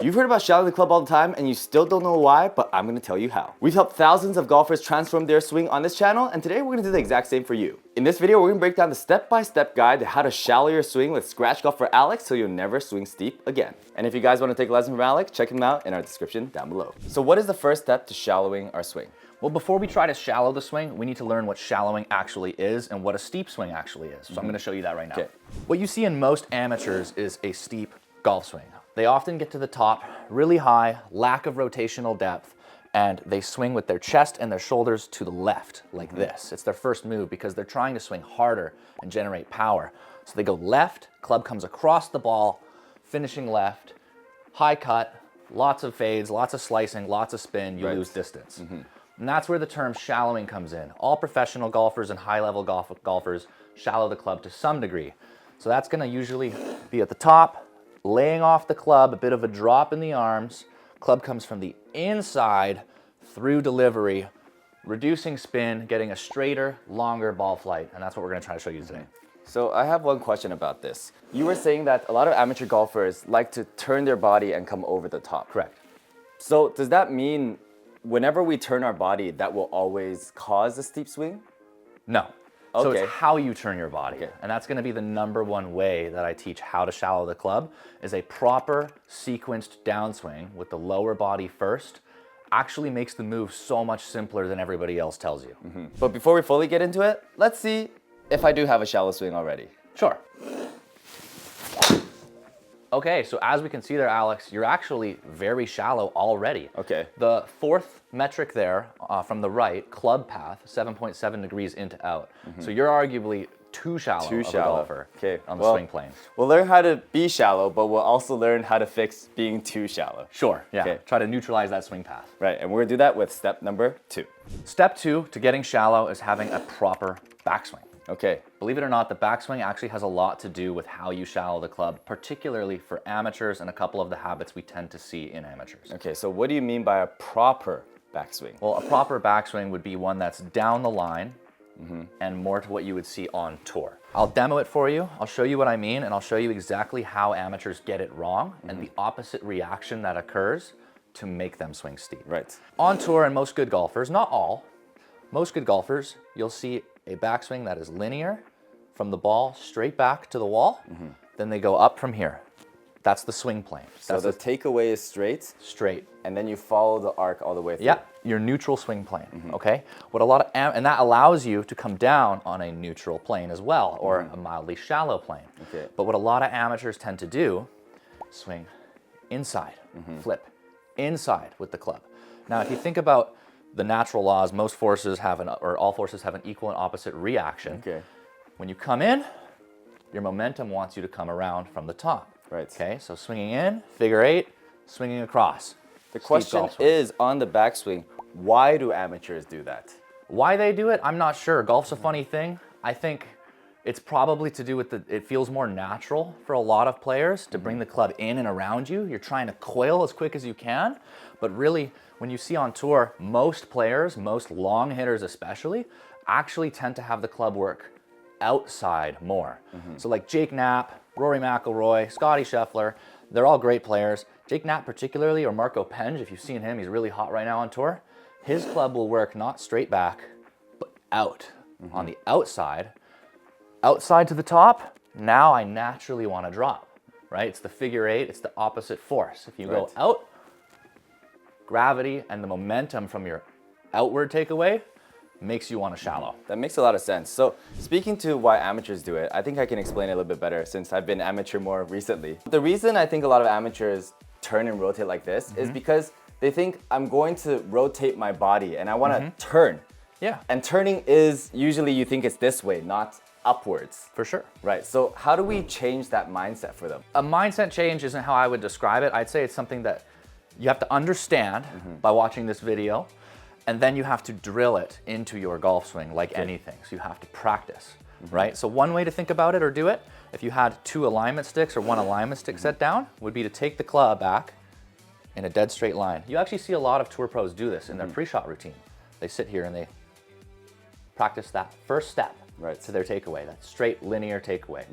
You've heard about shallowing the club all the time and you still don't know why, but I'm gonna tell you how. We've helped thousands of golfers transform their swing on this channel, and today we're gonna do the exact same for you. In this video, we're gonna break down the step-by-step guide to how to shallow your swing with Scratch Golfer Alec so you'll never swing steep again. And if you guys wanna take a lesson from Alec, check him out in our description down below. So what is the first step to shallowing our swing? Well, before we try to shallow the swing, we need to learn what shallowing actually is and what a steep swing actually is. So I'm gonna show you that right now. Okay. What you see in most amateurs is a steep golf swing. They often get to the top really high, lack of rotational depth, and they swing with their chest and their shoulders to the left like this. It's their first move because they're trying to swing harder and generate power. So they go left, club comes across the ball, finishing left, high cut, lots of fades, lots of slicing, lots of spin, you lose distance. And that's where the term shallowing comes in. All professional golfers and high-level golfers shallow the club to some degree. So that's gonna usually be at the top, laying off the club, a bit of a drop in the arms. Club comes from the inside through delivery, reducing spin, getting a straighter, longer ball flight. And that's what we're gonna try to show you today. So I have one question about this. You were saying that a lot of amateur golfers like to turn their body and come over the top. Correct. So does that mean whenever we turn our body, that will always cause a steep swing? No. So Okay. it's how you turn your body. And that's gonna be the #1 way that I teach how to shallow the club is a proper sequenced downswing with the lower body first actually makes the move so much simpler than everybody else tells you. But before we fully get into it, let's see if I do have a shallow swing already. Sure. Okay, so as we can see there, Alex, you're actually very shallow already. Okay. The fourth metric there from the right, club path, 7.7 degrees into out. So you're arguably too shallow of a golfer on the swing plane. We'll learn how to be shallow, but we'll also learn how to fix being too shallow. Sure, yeah. Okay. Try to neutralize that swing path. Right, and we're gonna do that with step number 2. Step 2 to getting shallow is having a proper backswing. Okay. Believe it or not, the backswing actually has a lot to do with how you shallow the club, particularly for amateurs and a couple of the habits we tend to see in amateurs. Okay, so what do you mean by a proper backswing? Well, a proper backswing would be one that's down the line and more to what you would see on tour. I'll demo it for you. I'll show you what I mean, and I'll show you exactly how amateurs get it wrong and the opposite reaction that occurs to make them swing steep. Right. On tour, and most good golfers, not all, most good golfers, you'll see a backswing that is linear from the ball straight back to the wall. Then they go up from here. That's the swing plane. So the takeaway is straight, and then you follow the arc all the way through. Yeah, your neutral swing plane, okay? What a lot of, and that allows you to come down on a neutral plane as well, or a mildly shallow plane. Okay. But what a lot of amateurs tend to do, swing inside, flip inside with the club. Now, if you think about the natural laws, most forces have all forces have an equal and opposite reaction. Okay. When you come in, your momentum wants you to come around from the top. Right. Okay, so swinging in, figure 8, swinging across. The question is, on the backswing, why do amateurs do that? Why they do it, I'm not sure. Golf's a funny thing. I think it's probably to do with it feels more natural for a lot of players to bring the club in and around you. You're trying to coil as quick as you can, but really, when you see on tour, most players, most long hitters especially, actually tend to have the club work outside more. So like Jake Knapp, Rory McIlroy, Scotty Scheffler, they're all great players. Jake Knapp particularly, or Marco Penge, if you've seen him, he's really hot right now on tour. His club will work not straight back, but out on the outside to the top. Now I naturally want to drop, right? It's the figure 8, it's the opposite force. If you go out, gravity and the momentum from your outward takeaway makes you want to shallow. That makes a lot of sense. So speaking to why amateurs do it, I think I can explain it a little bit better since I've been amateur more recently. The reason I think a lot of amateurs turn and rotate like this is because they think I'm going to rotate my body and I want to turn. Yeah. And turning is usually you think it's this way, not upwards. For sure. Right, so how do we change that mindset for them? A mindset change isn't how I would describe it. I'd say it's something that you have to understand by watching this video, and then you have to drill it into your golf swing like anything. So you have to practice, right? So one way to think about it or do it, if you had 2 alignment sticks or 1 alignment stick set down, would be to take the club back in a dead straight line. You actually see a lot of tour pros do this in their pre-shot routine. They sit here and they practice that first step. to their takeaway, that straight linear takeaway.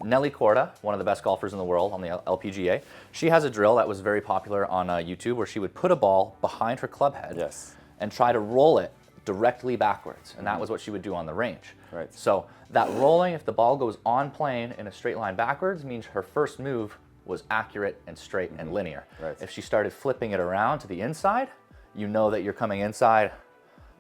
Nelly Korda, one of the best golfers in the world on the LPGA, she has a drill that was very popular on YouTube where she would put a ball behind her club head and try to roll it directly backwards. And that was what she would do on the range. So that rolling, if the ball goes on plane in a straight line backwards, means her first move was accurate and straight and linear. If she started flipping it around to the inside, you know that you're coming inside,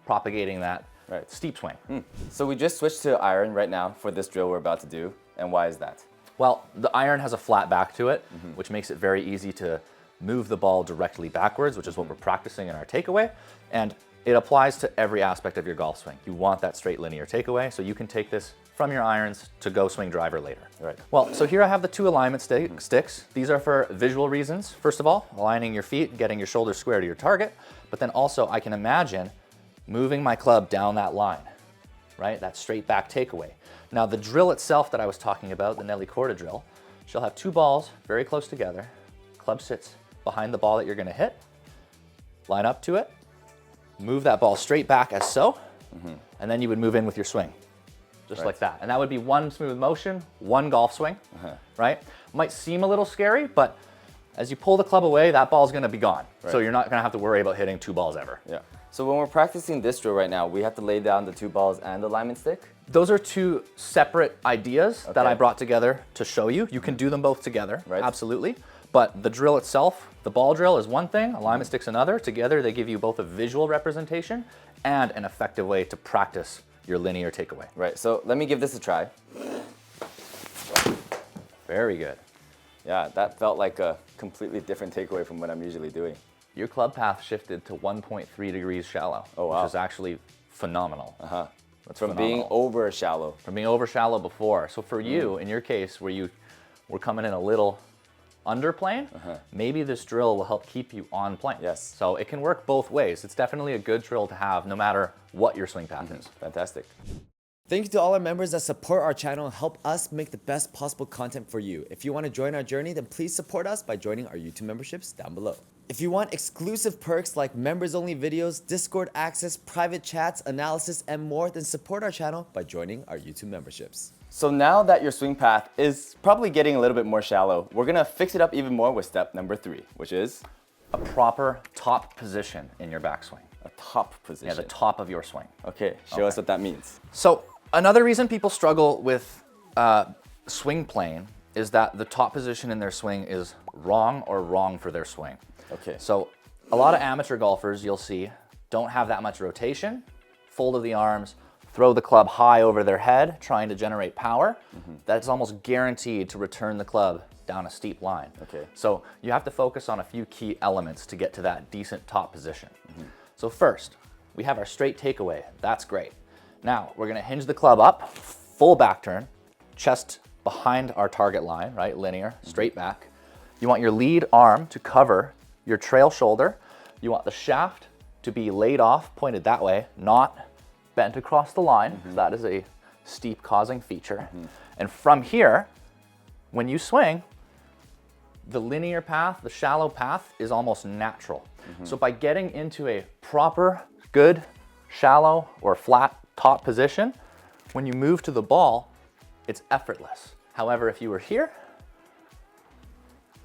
propagating that steep swing. So we just switched to iron right now for this drill we're about to do. And why is that? Well, the iron has a flat back to it, which makes it very easy to move the ball directly backwards, which is what we're practicing in our takeaway. And it applies to every aspect of your golf swing. You want that straight linear takeaway, so you can take this from your irons to go swing driver later. Well, so here I have the 2 alignment sticks. These are for visual reasons. First of all, aligning your feet and getting your shoulders square to your target. But then also I can imagine moving my club down that line, that straight back takeaway. Now the drill itself that I was talking about, the Nelly Korda drill, she'll have 2 balls very close together. Club sits behind the ball that you're gonna hit. Line up to it. Move that ball straight back as so, and then you would move in with your swing, just like that. And that would be one smooth motion, one golf swing, Might seem a little scary, but as you pull the club away, that ball's gonna be gone. So you're not gonna have to worry about hitting 2 balls ever. So when we're practicing this drill right now, we have to lay down the 2 balls and the alignment stick? Those are 2 separate ideas that I brought together to show you. You can do them both together, absolutely. But the drill itself, the ball drill is one thing, alignment stick's another. Together they give you both a visual representation and an effective way to practice your linear takeaway. So let me give this a try. Very good. Yeah, that felt like a completely different takeaway from what I'm usually doing. Your club path shifted to 1.3 degrees shallow, which is actually phenomenal. That's from being over shallow. From being over shallow before. So for you, in your case, where you were coming in a little under plane, maybe this drill will help keep you on plane. So it can work both ways. It's definitely a good drill to have no matter what your swing path is. Fantastic. Thank you to all our members that support our channel and help us make the best possible content for you. If you want to join our journey, then please support us by joining our YouTube memberships down below. If you want exclusive perks like members only videos, Discord access, private chats, analysis, and more, then support our channel by joining our YouTube memberships. So now that your swing path is probably getting a little bit more shallow, we're gonna fix it up even more with step number 3, which is a proper top position in your backswing. a top position. Yeah, the top of your swing. Okay, show us what that means. So another reason people struggle with swing plane is that the top position in their swing is wrong for their swing. Okay. So a lot of amateur golfers you'll see don't have that much rotation, fold of the arms, throw the club high over their head, trying to generate power. That's almost guaranteed to return the club down a steep line. Okay. So you have to focus on a few key elements to get to that decent top position. So first, we have our straight takeaway. That's great. Now we're gonna hinge the club up, full back turn, chest behind our target line, right? Linear, straight back. You want your lead arm to cover your trail shoulder. You want the shaft to be laid off, pointed that way, not bent across the line. That is a steep causing feature. And from here, when you swing, the linear path, the shallow path is almost natural. So by getting into a proper, good, shallow or flat top position, when you move to the ball, it's effortless. However, if you were here,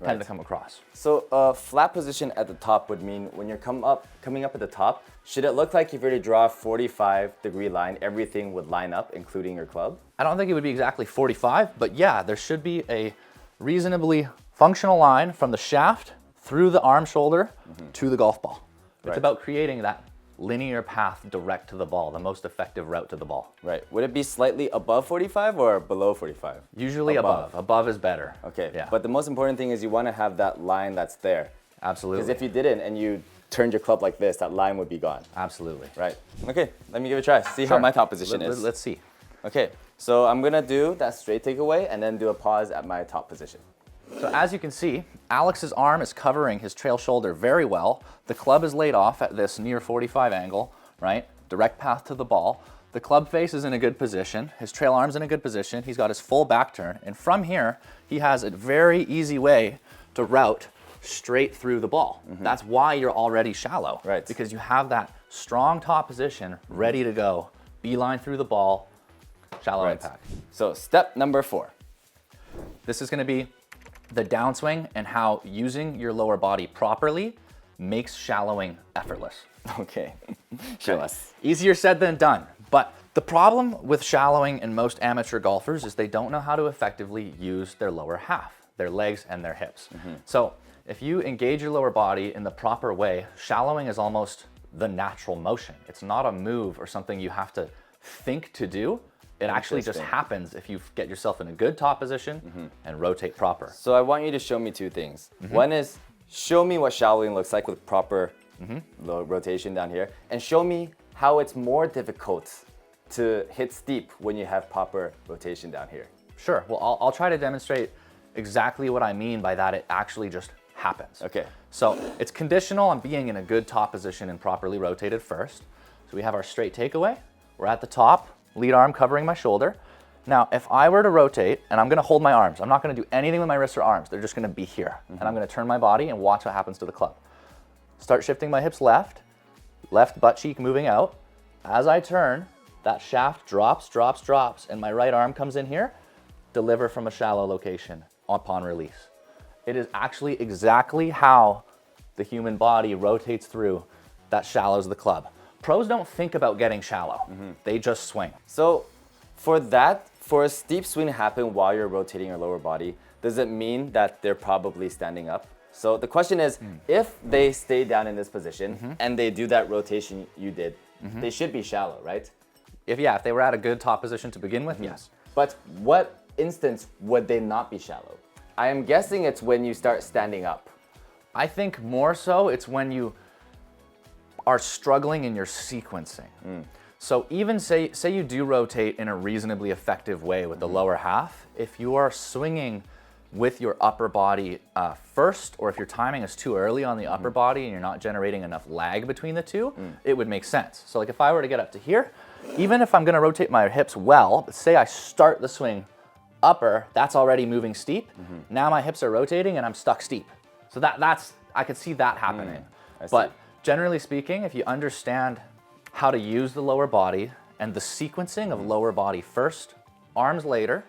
tend to come across. So a flat position at the top would mean when you're coming up at the top, should it look like if you were to draw a 45-degree line, everything would line up, including your club? I don't think it would be exactly 45, but yeah, there should be a reasonably functional line from the shaft through the arm shoulder to the golf ball. It's about creating that linear path direct to the ball, the most effective route to the ball. Right. Would it be slightly above 45 or below 45? Usually above. Above is better. Okay. Yeah. But the most important thing is you want to have that line that's there. Absolutely. Because if you didn't and you turned your club like this, that line would be gone. Absolutely. Right. Okay, let me give it a try. See how my top position is. Let's see. Okay, so I'm gonna do that straight takeaway and then do a pause at my top position. So as you can see, Alex's arm is covering his trail shoulder very well. The club is laid off at this near 45 angle, right? Direct path to the ball. The club face is in a good position. His trail arm's in a good position. He's got his full back turn. And from here, he has a very easy way to route straight through the ball. That's why you're already shallow. Right. Because you have that strong top position ready to go. Beeline through the ball, shallow Right. impact. So step number 4. This is going to be the downswing and how using your lower body properly makes shallowing effortless. Okay, show us. Easier said than done. But the problem with shallowing in most amateur golfers is they don't know how to effectively use their lower half, their legs and their hips. So if you engage your lower body in the proper way, shallowing is almost the natural motion. It's not a move or something you have to think to do. It actually just happens if you get yourself in a good top position and rotate proper. So I want you to show me 2 things. One is show me what shallowing looks like with proper low rotation down here, and show me how it's more difficult to hit steep when you have proper rotation down here. Sure, well, I'll try to demonstrate exactly what I mean by that. It actually just happens. Okay. So it's conditional on being in a good top position and properly rotated first. So we have our straight takeaway. We're at the top, lead arm covering my shoulder. Now, if I were to rotate, and I'm gonna hold my arms, I'm not gonna do anything with my wrists or arms, they're just gonna be here. And I'm gonna turn my body and watch what happens to the club. Start shifting my hips left butt cheek moving out. As I turn, that shaft drops, and my right arm comes in here, deliver from a shallow location upon release. It is actually exactly how the human body rotates through that shallows the club. Pros don't think about getting shallow, they just swing. So for a steep swing to happen while you're rotating your lower body, does it mean that they're probably standing up? So the question is, if they stay down in this position and they do that rotation you did, they should be shallow, right? If they were at a good top position to begin with, yes. But what instance would they not be shallow? I am guessing it's when you start standing up. I think more so it's when you are struggling in your sequencing. So even say you do rotate in a reasonably effective way with the lower half, if you are swinging with your upper body first, or if your timing is too early on the upper body and you're not generating enough lag between the two, it would make sense. So like if I were to get up to here, even if I'm gonna rotate my hips well, but say I start the swing upper, that's already moving steep. Now my hips are rotating and I'm stuck steep. So I could see that happening. But generally speaking, if you understand how to use the lower body and the sequencing of lower body first, arms later,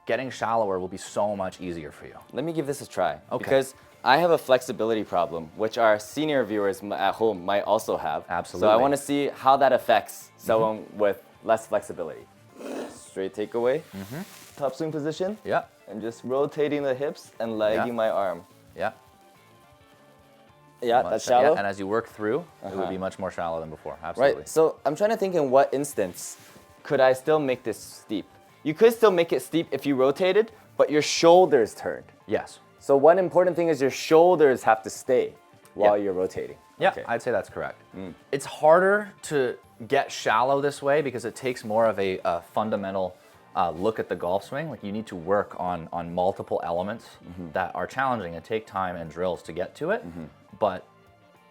getting shallower will be so much easier for you. Let me give this a try. Okay. Because I have a flexibility problem, which our senior viewers at home might also have. Absolutely. So I want to see how that affects someone with less flexibility. Straight takeaway, top swing position, Yeah, and just rotating the hips and lagging my arm. yeah. Yeah, that's shallow. Yeah, and as you work through, it would be much more shallow than before. Absolutely. Right, so I'm trying to think in what instance could I still make this steep? You could still make it steep if you rotated, but your shoulders turned. Yes. So one important thing is your shoulders have to stay while you're rotating. Yeah, Okay. I'd say that's correct. It's harder to get shallow this way because it takes more of a fundamental look at the golf swing. Like you need to work on multiple elements that are challenging and take time and drills to get to it. But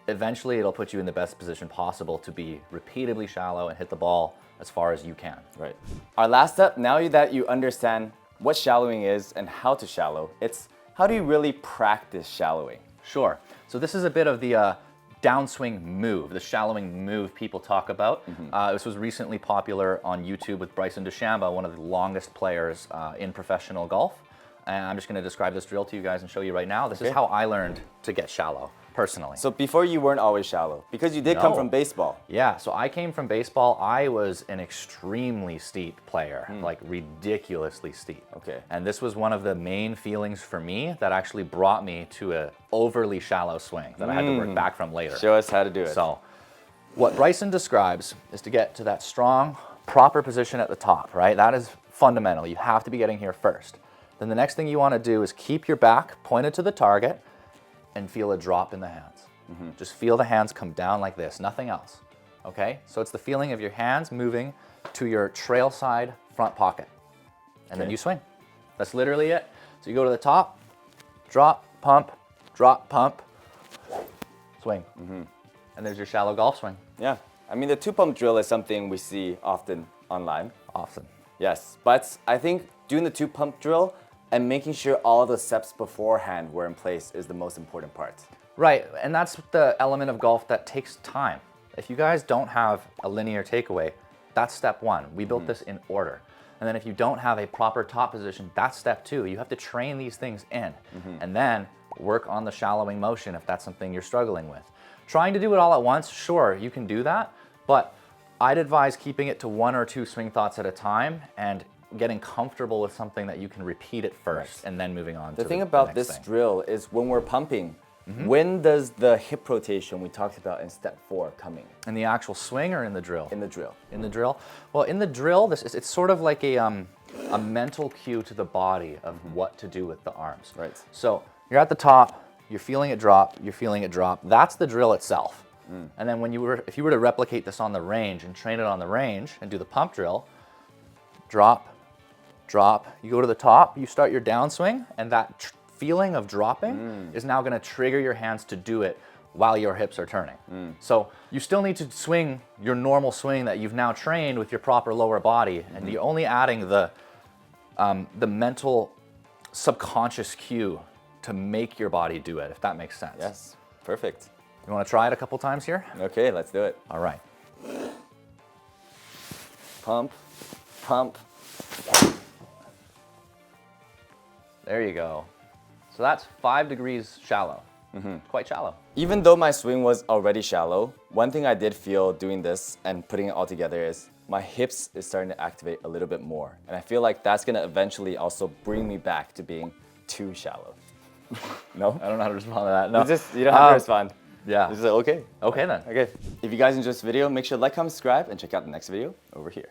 eventually it'll put you in the best position possible to be repeatedly shallow and hit the ball as far as you can. Right. Our last step, now that you understand what shallowing is and how to shallow, it's how do you really practice shallowing? Sure. So this is a bit of the downswing move, the shallowing move people talk about. This was recently popular on YouTube with Bryson DeChambeau, one of the longest players in professional golf. And I'm just going to describe this drill to you guys and show you right now. This is how I learned to get shallow, personally. So before you weren't always shallow, because you did come No. from baseball. Yeah, so I came from baseball. I was an extremely steep player, like ridiculously steep. Okay. And this was one of the main feelings for me that actually brought me to a overly shallow swing that I had to work back from later. Show us how to do it. So what Bryson describes is to get to that strong, proper position at the top, right? That is fundamental. You have to be getting here first. Then the next thing you want to do is keep your back pointed to the target and feel a drop in the hands. Just feel the hands come down like this, nothing else. Okay? So it's the feeling of your hands moving to your trail side front pocket. And then you swing. That's literally it. So you go to the top, drop, pump, swing. And there's your shallow golf swing. Yeah. I mean, the 2-pump drill is something we see often online. Often. Yes, but I think doing the 2-pump drill and making sure all the steps beforehand were in place is the most important part. Right, and that's the element of golf that takes time. If you guys don't have a linear takeaway, that's step one. We built this in order. And then if you don't have a proper top position, that's step 2. You have to train these things in and then work on the shallowing motion if that's something you're struggling with. Trying to do it all at once, sure, you can do that, but I'd advise keeping it to 1 or 2 swing thoughts at a time and getting comfortable with something that you can repeat at first and then moving on to The thing the about next this thing. drill is when we're pumping, when does the hip rotation we talked about in step 4 coming? In the actual swing or in the drill? In the drill. In the drill? Well, in the drill, it's sort of like a mental cue to the body of what to do with the arms. Right. So you're at the top, you're feeling it drop, you're feeling it drop. That's the drill itself. And then if you were to replicate this on the range and train it on the range and do the pump drill, drop, drop, you go to the top, you start your downswing, and that feeling of dropping is now going to trigger your hands to do it while your hips are turning. So you still need to swing your normal swing that you've now trained with your proper lower body, and you're only adding the mental subconscious cue to make your body do it, if that makes sense. Yes, perfect. You want to try it a couple times here? Okay, let's do it. All right. Pump, pump. There you go. So that's 5 degrees shallow. Quite shallow. Even though my swing was already shallow, one thing I did feel doing this and putting it all together is my hips is starting to activate a little bit more. And I feel like that's gonna eventually also bring me back to being too shallow. No? I don't know how to respond to that. No. It's just, you don't have to respond. Yeah. It's just like, okay. Okay then. Okay. If you guys enjoyed this video, make sure to like, comment, subscribe, and check out the next video over here.